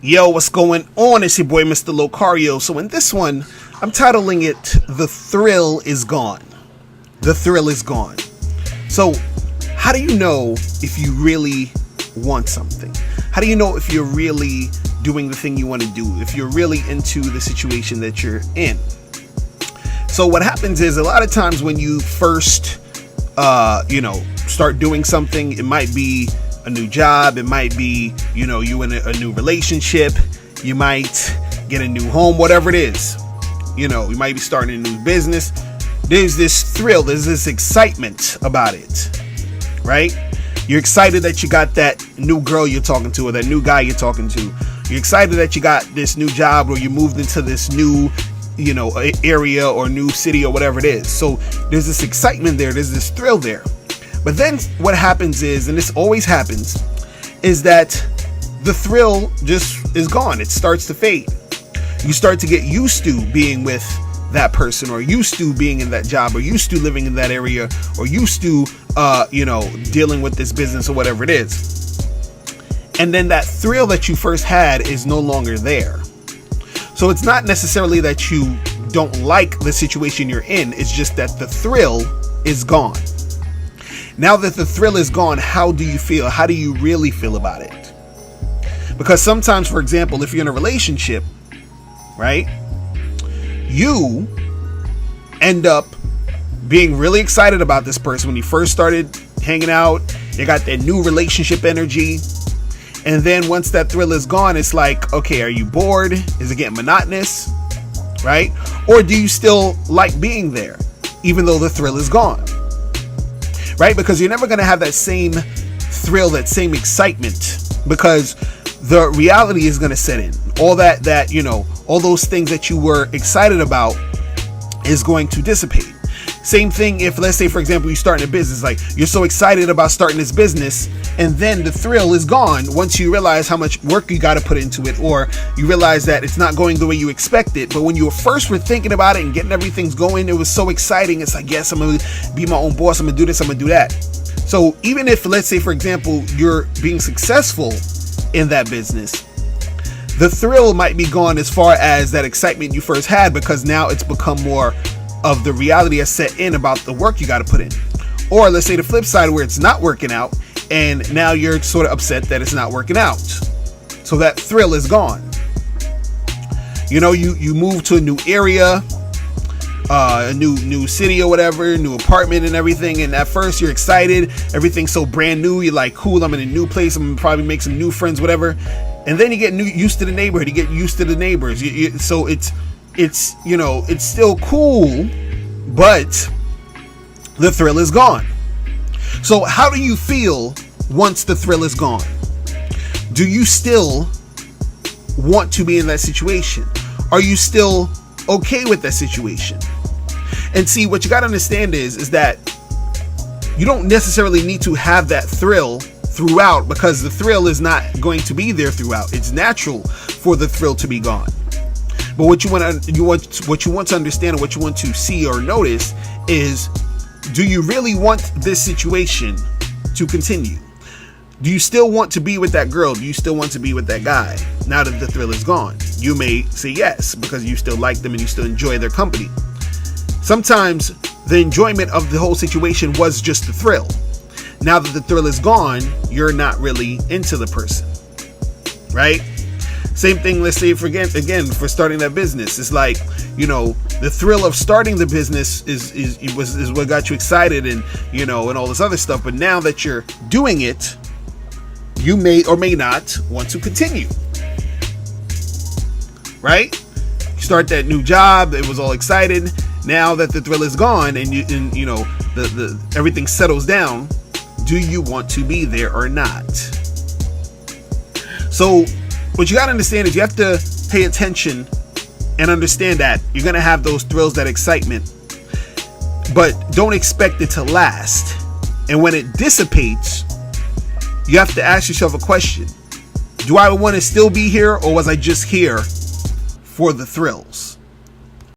Yo, what's going on? It's your boy, Mr. Locario. So in this one, I'm titling it, The Thrill is Gone. The Thrill is Gone. So how do you know if you really want something? How do you know if you're really doing the thing you want to do? If you're really into the situation that you're in? So what happens is a lot of times when you first, start doing something, it might be a new job, it might be, you in a new relationship, you might get a new home, whatever it is, you might be starting a new business. There's this thrill, there's this excitement about it, right? You're excited that you got that new girl you're talking to or that new guy you're talking to. You're excited that you got this new job or you moved into this new, area or new city or whatever it is. So there's this excitement there, there's this thrill there. But then what happens is, and this always happens, is that the thrill just is gone. It starts to fade. You start to get used to being with that person, or used to being in that job, or used to living in that area, or used to, dealing with this business or whatever it is. And then that thrill that you first had is no longer there. So it's not necessarily that you don't like the situation you're in. It's just that the thrill is gone. Now that the thrill is gone, how do you feel? How do you really feel about it? Because sometimes, for example, if you're in a relationship, right, you end up being really excited about this person when you first started hanging out. You got that new relationship energy. And then once that thrill is gone, it's like, okay, are you bored? Is it getting monotonous? Right? Or do you still like being there, even though the thrill is gone? Right? Because you're never going to have that same thrill, that same excitement, because the reality is going to set in. All all those things that you were excited about is going to dissipate. Same thing if, let's say, for example, you start in a business, like you're so excited about starting this business, and then the thrill is gone once you realize how much work you got to put into it, or you realize that it's not going the way you expected. But when you first were thinking about it and getting everything's going, it was so exciting. It's like, yes, I'm going to be my own boss. I'm going to do this. I'm going to do that. So even if, let's say, for example, you're being successful in that business, the thrill might be gone as far as that excitement you first had, because now it's become more of the reality has set in about the work you got to put in. Or let's say the flip side, where it's not working out and now you're sort of upset that it's not working out. So that thrill is gone. You move to a new area, a new city or whatever, new apartment and everything. And at first you're excited. Everything's so brand new. You're like, cool, I'm in a new place. I'm gonna probably make some new friends, whatever. And then you get used to the neighborhood. You get used to the neighbors. So it's still cool, but the thrill is gone. So how do you feel once the thrill is gone? Do you still want to be in that situation? Are you still okay with that situation? And see, what you got to understand is that you don't necessarily need to have that thrill throughout, because the thrill is not going to be there throughout. It's natural for the thrill to be gone. But what you want to understand, and what you want to see or notice is, do you really want this situation to continue? Do you still want to be with that girl? Do you still want to be with that guy now that the thrill is gone? You may say yes, because you still like them and you still enjoy their company. Sometimes the enjoyment of the whole situation was just the thrill. Now that the thrill is gone, you're not really into the person, right? Same thing, let's say, for starting that business. It's like, the thrill of starting the business is what got you excited, and and all this other stuff. But now that you're doing it, you may or may not want to continue. Right? You start that new job, it was all excited. Now that the thrill is gone and the everything settles down, do you want to be there or not? So what you got to understand is you have to pay attention and understand that you're going to have those thrills, that excitement, but don't expect it to last. And when it dissipates, you have to ask yourself a question. Do I want to still be here, or was I just here for the thrills?